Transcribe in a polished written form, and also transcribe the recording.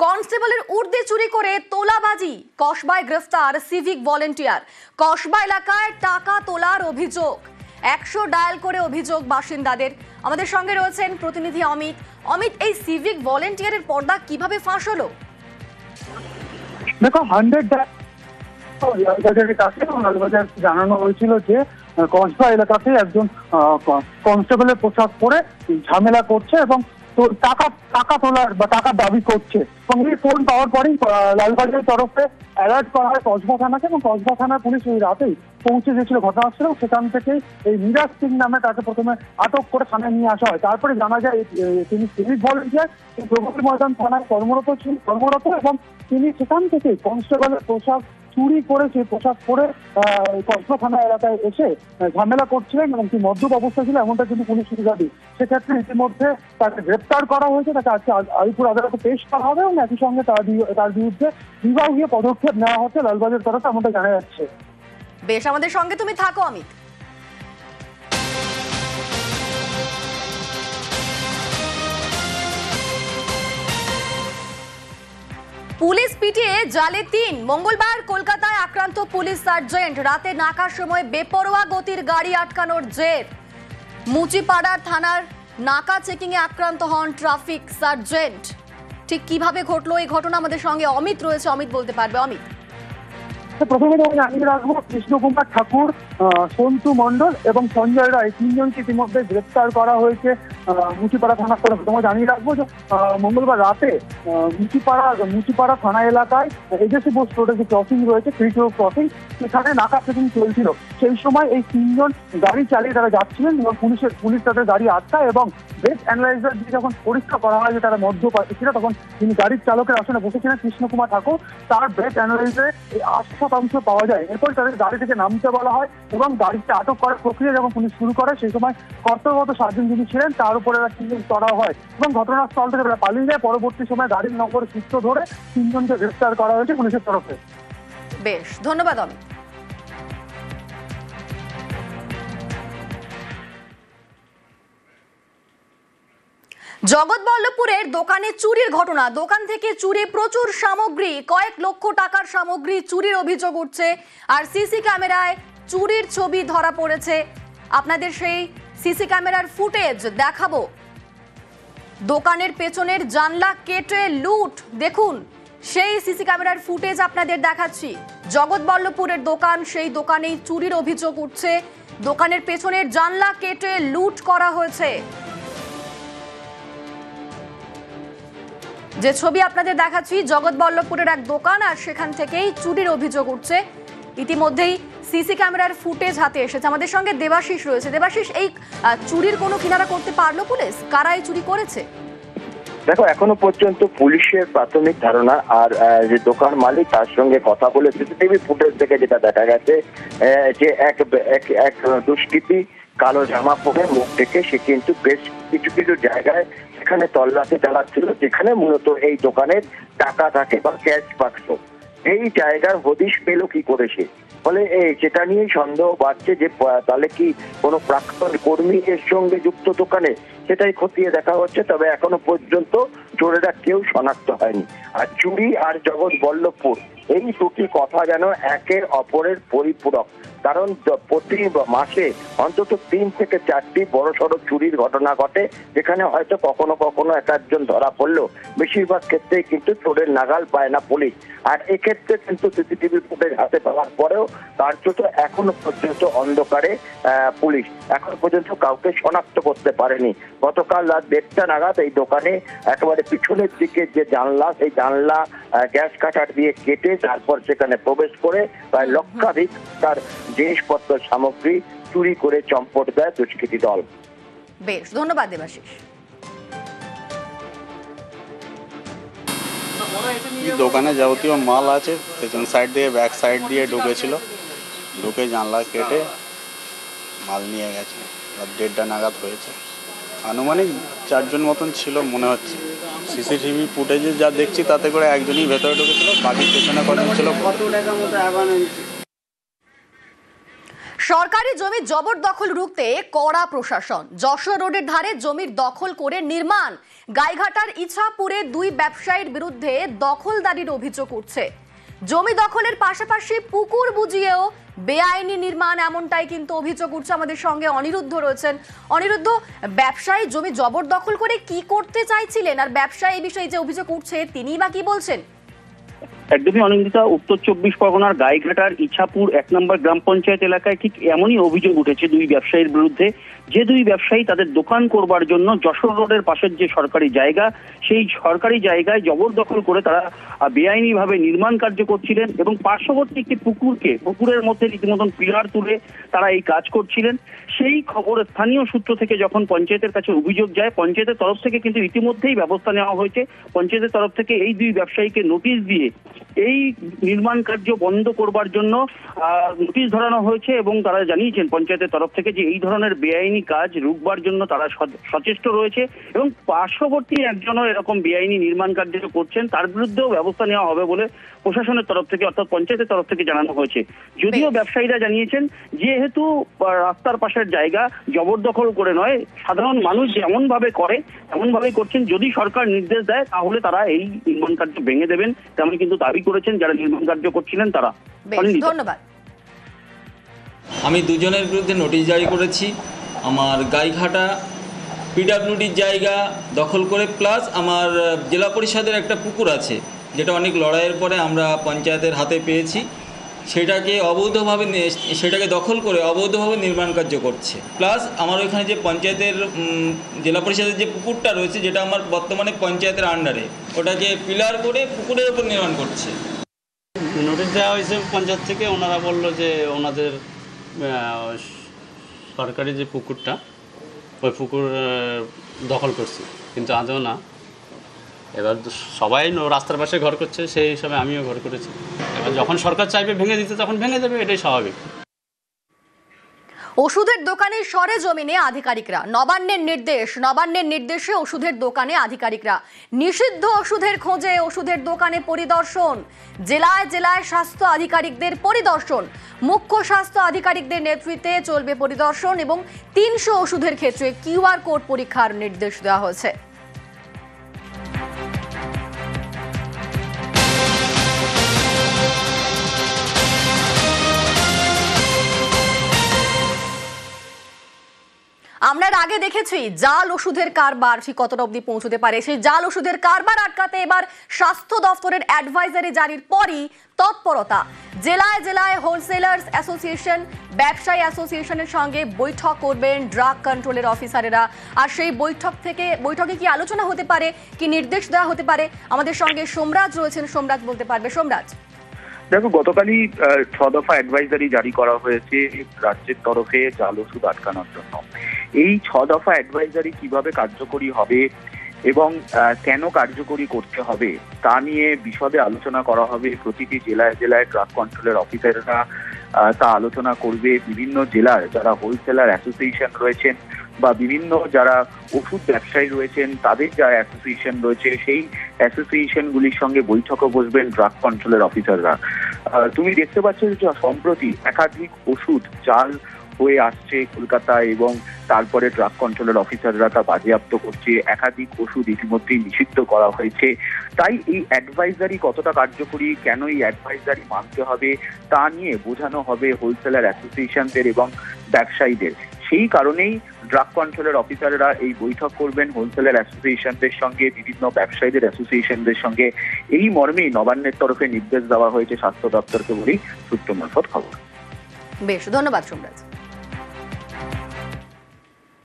কনস্টেবলের ঊর্ধ্বে চুরি করে তোলাবাজি, কসবায় গ্রেফতার সিভিক ভলেন্টিয়ার। কসবা এলাকায় টাকা তোলার অভিযোগ, 100 ডায়াল করে অভিযোগ বাসিন্দাদের। আমাদের সঙ্গে রয়েছেন প্রতিনিধি অমিত। অমিত, এই সিভিক ভলেন্টিয়ারের পর্দা কিভাবে ফাঁস হলো? দেখো, 100 লালবাজারের কাছে লালবাজার জানানো হয়েছিল যে কসবা এলাকাতে একজন কনস্টেবলের পোশাক পরে ঝামেলা করছে এবং টাকা তোলার বা টাকা দাবি করছে। এবং এই ফোন পাওয়ার পরেই লালবাজারের তরফে অ্যালার্ট করা হয় কসবা থানাকে, এবং কসবা থানার পুলিশ ওই রাতেই পৌঁছে গেছিল ঘটনাস্থলে। সেখান থেকেই এই মিরাজ সিং নামে তাকে প্রথমে আটক করে থানায় নিয়ে আসা হয়। তারপরে জানা যায় তিনি সিভিক ভলেন্টিয়ার, প্রগতি ময়দান থানায় কর্মরত এবং তিনি সেখান থেকে কনস্টেবলের পোশাক চুরি করে সেই পোশাক পরে কসবা থানা এলাকায় এসে ঝামেলা করছিলেন এবং কি মদ্যপ অবস্থা ছিল এমনটা কিন্তু পুলিশ দাবি। সেক্ষেত্রে ইতিমধ্যে তাকে গ্রেপ্তার করা হয়েছে, তাকে আজকে আলিপুর আদালতে পেশ করা হবে এবং একই সঙ্গে তার বিরুদ্ধে বিভাগীয় পদক্ষেপ নেওয়া হচ্ছে লালবাজার তরফে, এমনটা জানা যাচ্ছে। বেশ, আমাদের সঙ্গে তুমি থাকো অমিত। পুলিশ পিটিয়ে জালে 3। মঙ্গলবার কলকাতায় আক্রান্ত পুলিশ সার্জেন্ট। রাতে নাকার সময় বেপরোয়া গতির গাড়ি আটকানোর জের। মুচিপাড়ার থানার নাকা চেকিং এ আক্রান্ত হন ট্রাফিক সার্জেন্ট। ঠিক কিভাবে ঘটলো এই ঘটনা, আমাদের সঙ্গে অমিত রয়েছে, অমিত বলতে পারবে। অমিত, প্রথমে জানিয়ে রাখবো, কৃষ্ণকুমার ঠাকুর, সন্তু মণ্ডল এবং সঞ্জয় রায়, তিনজনকে ইতিমধ্যে গ্রেপ্তার করা হয়েছে মুচিপাড়া থানার তরফে। তোমাকে জানিয়ে রাখবো যে মঙ্গলবার রাতে মুচিপাড়া থানা এলাকায় এজেসি বোস রোডে যে ক্রসিং রয়েছে, ক্রিটো ক্রসিং, সেখানে নাকা চেকিং চলছিল। সেই সময় এই তিনজন গাড়ি চালিয়ে তারা যাচ্ছিলেন এবং পুলিশ তাদের গাড়ি আটকায় এবং ব্রেথ অ্যানালাইজার দিয়ে যখন পরীক্ষা করা হয় যে তারা মদ্যপাতি ছিল, তখন তিনি গাড়ির চালকের আসনে বসেছিলেন কৃষ্ণকুমার ঠাকুর। তার ব্রেথ অ্যানালাইজারে 8% পাওয়া যায়। এরপর তাদের গাড়ি থেকে নামতে বলা হয় এবং গাড়িতে আটক করার প্রক্রিয়া যখন পুলিশ শুরু করে, সেই সময় কর্তব্যরত সার্জেন্ট যিনি ছিলেন তার উপরে তিনজন চড়াও হয় এবং ঘটনাস্থল থেকে পালিয়ে যায়। পরবর্তী সময় গাড়ির নম্বর সূত্র ধরে তিনজনকে গ্রেফতার করা হয়েছে পুলিশের তরফে। বেশ, ধন্যবাদ অমিত। জগৎবল্লভপুরের দোকানে চুরির ঘটনা। দোকান থেকে চুরি প্রচুর সামগ্রী, কয়েক লক্ষ টাকার সামগ্রী চুরির অভিযোগ উঠছে। আর সিসি ক্যামেরায় চুরির ছবি ধরা পড়েছে। আপনাদের সেই সিসি ক্যামেরার ফুটেজ দেখাবো। দোকানের পেছনের জানলা কেটে লুট, দেখুন সেই সিসি ক্যামেরার ফুটেজ আপনাদের দেখাচ্ছি। জগৎবল্লভপুরের দোকান, সেই দোকানেই চুরির অভিযোগ উঠছে। দোকানের পেছনের জানলা কেটে লুট করা হয়েছে। যে ছবি আপনাদের দেখাচ্ছি, জগৎবল্লভপুরের এক দোকান, আর সেখান থেকেই চুরির অভিযোগ উঠছে। ইতিমধ্যেই সিসি ক্যামেরার ফুটেজ হাতে এসেছে। আমাদের সঙ্গে দেবাশিস রয়েছে। দেবাশিস, এই চুরির কোনো কিনারা করতে পারলো পুলিশ? কারা এই চুরি করেছে? দেখো, এখনো পর্যন্ত পুলিশের প্রাথমিক ধারণা, আর যে দোকান মালিক তার সঙ্গে কথা বলে সিসিটিভি ফুটেজ থেকে যেটা দেখা গেছে যে এক দুষ্কৃতী কালো জামা পরে মুখ ডেকে সে কিন্তু বেশ কিছু জায়গায় সেখানে তল্লাশি চালাচ্ছিল, যেখানে মূলত এই দোকানের টাকা থাকে বা ক্যাশ বাক্স। এই জায়গার হদিশ পেল কি করেছে, ফলে সেটা নিয়ে সন্দেহ বাড়ছে যে তাহলে কি কোনো প্রাক্তন কর্মী এর সঙ্গে যুক্ত দোকানে, সেটাই খতিয়ে দেখা হচ্ছে। তবে এখনো পর্যন্ত চোরেরা কেউ শনাক্ত হয়নি। আর চুরি আর জগৎবল্লভপুর, এই দুটি কথা যেন একের অপরের পরিপূরক। কারণ প্রতি মাসে অন্তত 3 থেকে 4টি বড়সড় চুরির ঘটনা ঘটে, যেখানে হয়তো কখনো কখনো একজন ধরা পড়লো, বেশিরভাগ ক্ষেত্রেই কিন্তু চোরের নাগাল পায় না পুলিশ। আর এক্ষেত্রে কিন্তু সিসিটিভি ফুটেজ হাতে পাওয়ার পরেও কার্যত এখনো পর্যন্ত অন্ধকারে পুলিশ এখন পর্যন্ত কাউকে শনাক্ত করতে পারেনি। গতকাল রাত 1:30 নাগাদ এই দোকানে একেবারে পিছনের দিকে যে জানলা, সেই জানলা গ্যাস কাটার দিয়ে কেটে তারপর সেখানে প্রবেশ করে প্রায় লক্ষাধিক তার জিনিসপত্র সামগ্রী চুরি করে চম্পট দেয় দুষ্কৃতী দল। বেশ, ধন্যবাদ দেবাশিস। দোকানে যাবতীয় মাল আছে, পেছন সাইড দিয়ে ব্যাক সাইড দিয়ে ঢুকেছিল, ঢুকে জানলা কেটে মাল নিয়ে গেছে। রাত 1:30 নাগাদ হয়েছে। আনুমানিক 4 জন মতন ছিল মনে হচ্ছে। সিসিটিভি ফুটেজে যা দেখছি তাতে করে একজনই ভেতরে ঢুকেছিল, বাকি পেছনে কজন ছিল। সরকারি জমি জবরদখল রুখতে কড়া প্রশাসন। যশোর রোডের ধারে জমির দখল করে নির্মাণ। গাইঘাটার ইছাপুরে দুই ব্যবসায়ীর বিরুদ্ধে দখলদারির অভিযোগ উঠছে। জমি দখলের পাশাপাশি পুকুর বুজিয়েও বেআইনি নির্মাণ, এমনটাই কিন্তু অভিযোগ উঠছে। আমাদের সঙ্গে অনিরুদ্ধ রয়েছেন। অনিরুদ্ধ, ব্যবসায়ী জমি জবরদখল করে কি করতে চাইছিলেন, আর ব্যবসায়ী এই বিষয়ে যে অভিযোগ উঠছে তিনি বা কি বলছেন? একদমই অনিন্দিতা, উত্তর 24 পরগনার গাইঘাটার ইছাপুর 1 নম্বর গ্রাম পঞ্চায়েত এলাকায় ঠিক এমনই অভিযোগ উঠেছে দুই ব্যবসায়ীর বিরুদ্ধে। যে দুই ব্যবসায়ী তাদের দোকান করবার জন্য যশোর রোডের পাশের যে সরকারি জায়গা, সেই সরকারি জায়গায় জবরদখল করে তারা বেআইনি ভাবে নির্মাণ কার্য করছিলেন এবং পার্শ্ববর্তী একটি পুকুরের মধ্যে রীতিমতন পিলার তুলে তারা এই কাজ করছিলেন। সেই খবর স্থানীয় সূত্র থেকে যখন পঞ্চায়েতের কাছে অভিযোগ যায়, পঞ্চায়েতের তরফ থেকে কিন্তু ইতিমধ্যেই ব্যবস্থা নেওয়া হয়েছে। পঞ্চায়েতের তরফ থেকে এই দুই ব্যবসায়ীকে নোটিশ দিয়ে এই নির্মাণ কার্য বন্ধ করবার জন্য নোটিশ ধরানো হয়েছে এবং তারা জানিয়েছেন পঞ্চায়েতের তরফ থেকে যে এই ধরনের বেআইনি কাজ রুখবার জন্য তারা সচেষ্ট রয়েছে এবং পার্শ্ববর্তী একজনও এরকম বেআইনি নির্মাণ কার্য করছেন, তার বিরুদ্ধেও ব্যবস্থা নেওয়া হবে বলে প্রশাসনের তরফ থেকে অর্থাৎ পঞ্চায়েতের তরফ থেকে জানানো হয়েছে। যদিও ব্যবসায়ীরা জানিয়েছেন যেহেতু রাস্তার পাশের জায়গা জবরদখল করে নয়, সাধারণ মানুষ যেমন ভাবে করে তেমন ভাবেই করছেন। যদি সরকার নির্দেশ দেয় তাহলে তারা এই নির্মাণ কার্য ভেঙে দেবেন, তেমন কিন্তু দাবি করেছেন যারা নির্মাণ কার্য করছিলেন তারা। ধন্যবাদ। আমি দুজনের বিরুদ্ধে নোটিশ জারি করেছি। আমার গাইঘাটা পিডাব্লিউডির জায়গা দখল করে, প্লাস আমার জেলা পরিষদের একটা পুকুর আছে যেটা অনেক লড়াইয়ের পরে আমরা পঞ্চায়েতের হাতে পেয়েছি, সেটাকে দখল করে অবৈধভাবে নির্মাণ কার্য করছে। প্লাস আমার ওইখানে যে পঞ্চায়েতের জেলা পরিষদের যে পুকুরটা রয়েছে, যেটা আমার বর্তমানে পঞ্চায়েতের আন্ডারে, ওটাকে পিলার করে পুকুরের উপর নির্মাণ করছে। নোটিশ দেওয়া হয়েছে পঞ্চায়েত থেকে। ওনারা বলল যে ওনাদের সরকারি যে পুকুরটা, ওই পুকুর দখল করছে, কিন্তু আদৌ না। এবার সবাই রাস্তার পাশে ঘর করছে, সেই হিসাবে আমিও ঘর করেছি। এবার যখন সরকার চাইবে ভেঙে দিতে তখন ভেঙে দেবে, এটাই স্বাভাবিক। ওষুধের দোকানে সরেজমিনে আধিকারিকরা। নবান্নের নির্দেশে ওষুধের দোকানে আধিকারিকরা। নিষিদ্ধ ওষুধের খোঁজে ওষুধের দোকানে পরিদর্শন। জেলায় জেলায় স্বাস্থ্য আধিকারিকদের পরিদর্শন। মুখ্য স্বাস্থ্য আধিকারিকদের নেতৃত্বে চলবে পরিদর্শন এবং 300 ওষুধের ক্ষেত্রে QR কোড পরীক্ষার নির্দেশ দেওয়া হয়েছে। আমরা আগে দেখেছি জাল ওষুধের কারবার ঠিক কতটা অবধি পৌঁছতে পারে। সেই জাল ওষুধের কারবার আটকাতে এবার স্বাস্থ্য দপ্তরের অ্যাডভাইজারি জারির পরই তৎপরতা। জেলায় জেলায় হোলসেলার্স অ্যাসোসিয়েশন, ব্যবসায়ী অ্যাসোসিয়েশনের সঙ্গে বৈঠক করবেন ড্রাগ কন্ট্রোলের অফিসারেরা। আর সেই বৈঠকে কি আলোচনা হতে পারে, কি নির্দেশ দেওয়া হতে পারে? আমাদের সঙ্গে সোমরাজ রয়েছেন, সোমরাজ বলতে পারবে। সোমরাজ, দেখো, গতকালই 6 দফা অ্যাডভাইজারি জারি করা হয়েছে রাজ্যের তরফে জাল ওষুধ আটকানোর জন্য। এই 6 দফা অ্যাডভাইজারি কিভাবে কার্যকরী হবে এবং কেন কার্যকরী করতে হবে তা নিয়ে বিশদে আলোচনা করা হবে। প্রতিটি জেলায় জেলায় ড্রাগ কন্ট্রোলের অফিসাররা তা আলোচনা করবে। বিভিন্ন জেলার যারা হোলসেলার অ্যাসোসিয়েশন রয়েছেন বা বিভিন্ন যারা ওষুধ ব্যবসায়ী রয়েছেন তাদের যা অ্যাসোসিয়েশন রয়েছে, সেই অ্যাসোসিয়েশনগুলির সঙ্গে বৈঠকে বসবেন ড্রাগ কন্ট্রোলের অফিসাররা। তুমি দেখতে পাচ্ছ যে সম্প্রতি একাধিক ওষুধ জাল হয়ে আসছে কলকাতায় এবং তারপরে ড্রাগ কন্ট্রোলের অফিসাররা তা বাজেয়াপ্ত করছে। একাধিক ওষুধ ইতিমধ্যেই নিষিদ্ধ করা হয়েছে। তাই এই অ্যাডভাইজারি কতটা কার্যকরী, কেন এই অ্যাডভাইজারি মানতে হবে তা নিয়ে বোঝানো হবে হোলসেলার অ্যাসোসিয়েশনদের এবং ব্যবসায়ীদের। সেই কারণেই ড্রাগ কন্ট্রোলের অফিসাররা এই বৈঠক করবেন হোলসেলার অ্যাসোসিয়েশনদের সঙ্গে, বিভিন্ন ব্যবসায়ীদের অ্যাসোসিয়েশনদের সঙ্গে। এই মর্মেই নবান্নের তরফে নির্দেশ দেওয়া হয়েছে স্বাস্থ্য দপ্তরকে বলেই সূত্র মারফত খবর। বেশ, ধন্যবাদ সোমরাজ।